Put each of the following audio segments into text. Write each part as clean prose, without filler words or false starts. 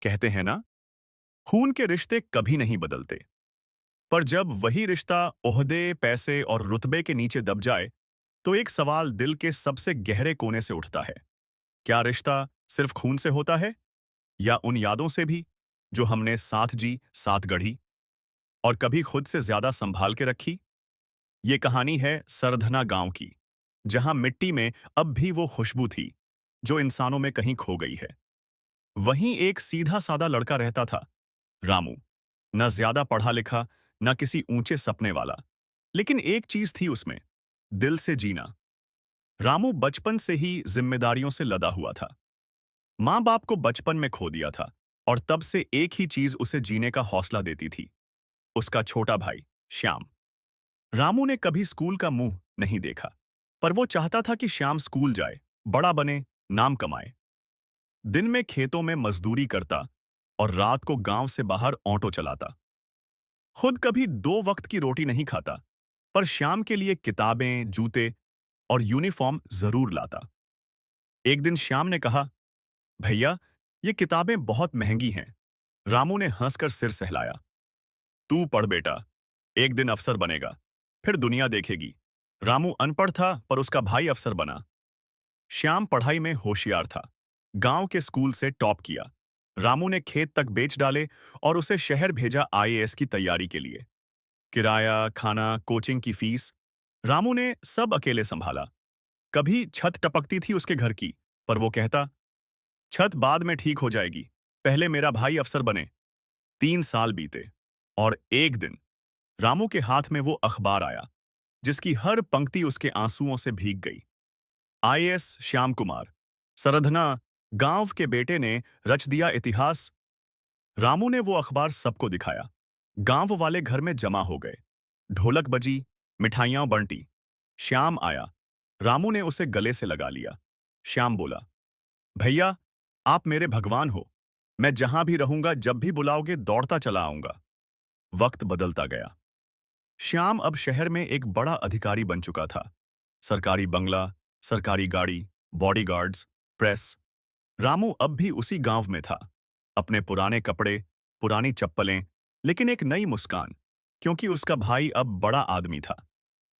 कहते हैं ना, खून के रिश्ते कभी नहीं बदलते। पर जब वही रिश्ता ओहदे, पैसे और रुतबे के नीचे दब जाए, तो एक सवाल दिल के सबसे गहरे कोने से उठता है। क्या रिश्ता सिर्फ खून से होता है, या उन यादों से भी जो हमने साथ जी, साथ गढ़ी और कभी खुद से ज्यादा संभाल के रखी? ये कहानी है सरधना गांव की, जहां मिट्टी में अब भी वो खुशबू थी जो इंसानों में कहीं खो गई है। वहीं एक सीधा सादा लड़का रहता था, रामू। न ज्यादा पढ़ा लिखा, न किसी ऊंचे सपने वाला, लेकिन एक चीज थी उसमें, दिल से जीना। रामू बचपन से ही जिम्मेदारियों से लदा हुआ था। माँ बाप को बचपन में खो दिया था, और तब से एक ही चीज उसे जीने का हौसला देती थी, उसका छोटा भाई श्याम। रामू ने कभी स्कूल का मुंह नहीं देखा, पर वो चाहता था कि श्याम स्कूल जाए, बड़ा बने, नाम कमाए। दिन में खेतों में मजदूरी करता और रात को गांव से बाहर ऑटो चलाता। खुद कभी 2 वक्त की रोटी नहीं खाता, पर श्याम के लिए किताबें, जूते और यूनिफॉर्म जरूर लाता। एक दिन श्याम ने कहा, भैया, ये किताबें बहुत महंगी हैं। रामू ने हंसकर सिर सहलाया। तू पढ़ बेटा, एक दिन अफसर बनेगा, फिर दुनिया देखेगी। रामू अनपढ़ था, पर उसका भाई अफसर बना। श्याम पढ़ाई में होशियार था, गांव के स्कूल से टॉप किया। रामू ने खेत तक बेच डाले और उसे शहर भेजा आईएएस की तैयारी के लिए। किराया, खाना, कोचिंग की फीस रामू ने सब अकेले संभाला। कभी छत टपकती थी उसके घर की, पर वो कहता, छत बाद में ठीक हो जाएगी, पहले मेरा भाई अफसर बने। 3 साल बीते, और एक दिन रामू के हाथ में वो अखबार आया जिसकी हर पंक्ति उसके आंसुओं से भीग गई। आईएएस श्याम कुमार, सरधना गांव के बेटे ने रच दिया इतिहास। रामू ने वो अखबार सबको दिखाया। गांव वाले घर में जमा हो गए। ढोलक बजी, मिठाइयां बंटी। श्याम आया। रामू ने उसे गले से लगा लिया। श्याम बोला, भैया, आप मेरे भगवान हो। मैं जहां भी रहूंगा, जब भी बुलाओगे दौड़ता चला आऊंगा। वक्त बदलता गया। श्याम अब शहर में एक बड़ा अधिकारी बन चुका था। सरकारी बंगला, सरकारी गाड़ी, बॉडीगार्ड्स, प्रेस। रामू अब भी उसी गांव में था। अपने पुराने कपड़े, पुरानी चप्पलें, लेकिन एक नई मुस्कान, क्योंकि उसका भाई अब बड़ा आदमी था।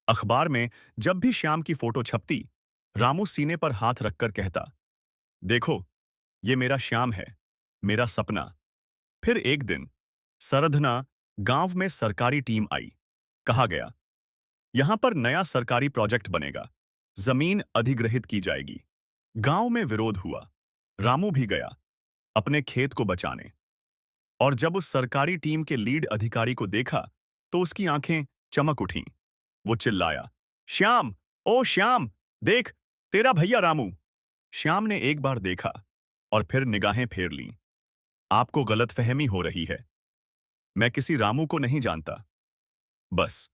अखबार में जब भी श्याम की फोटो छपती, रामू सीने पर हाथ रखकर कहता, देखो, ये मेरा श्याम है, मेरा सपना। फिर एक दिन सरधना गांव में सरकारी टीम आई। कहा गया, यहां पर नया सरकारी प्रोजेक्ट बनेगा, जमीन अधिग्रहित की जाएगी। गांव में विरोध हुआ। रामू भी गया, अपने खेत को बचाने। और जब उस सरकारी टीम के लीड अधिकारी को देखा, तो उसकी आंखें चमक उठीं। वो चिल्लाया, श्याम, ओ श्याम, देख, तेरा भैया रामू। श्याम ने एक बार देखा और फिर निगाहें फेर लीं। आपको गलतफहमी हो रही है, मैं किसी रामू को नहीं जानता। बस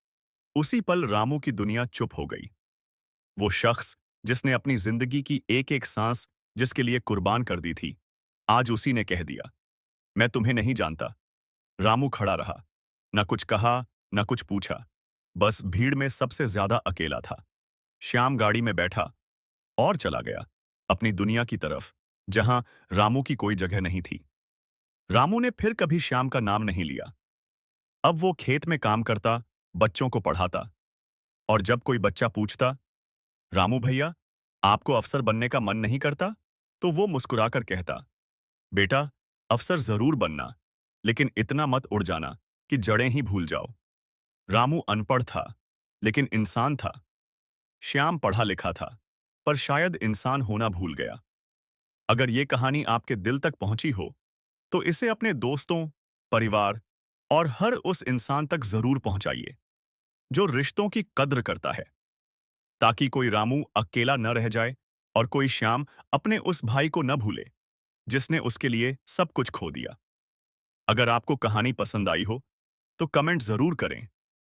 उसी पल रामू की दुनिया चुप हो गई। वो शख्स जिसने अपनी जिंदगी की एक एक सांस जिसके लिए कुर्बान कर दी थी, आज उसी ने कह दिया, मैं तुम्हें नहीं जानता। रामू खड़ा रहा, न कुछ कहा, न कुछ पूछा। बस भीड़ में सबसे ज्यादा अकेला था। श्याम गाड़ी में बैठा और चला गया, अपनी दुनिया की तरफ, जहां रामू की कोई जगह नहीं थी। रामू ने फिर कभी श्याम का नाम नहीं लिया। अब वो खेत में काम करता, बच्चों को पढ़ाता। और जब कोई बच्चा पूछता, रामू भैया, आपको अफसर बनने का मन नहीं करता? तो वो मुस्कुराकर कहता, बेटा, अफसर जरूर बनना, लेकिन इतना मत उड़ जाना कि जड़ें ही भूल जाओ। रामू अनपढ़ था, लेकिन इंसान था। श्याम पढ़ा लिखा था, पर शायद इंसान होना भूल गया। अगर ये कहानी आपके दिल तक पहुंची हो, तो इसे अपने दोस्तों, परिवार और हर उस इंसान तक जरूर पहुंचाइए जो रिश्तों की कद्र करता है, ताकि कोई रामू अकेला न रह जाए और कोई श्याम अपने उस भाई को न भूले जिसने उसके लिए सब कुछ खो दिया। अगर आपको कहानी पसंद आई हो, तो कमेंट जरूर करें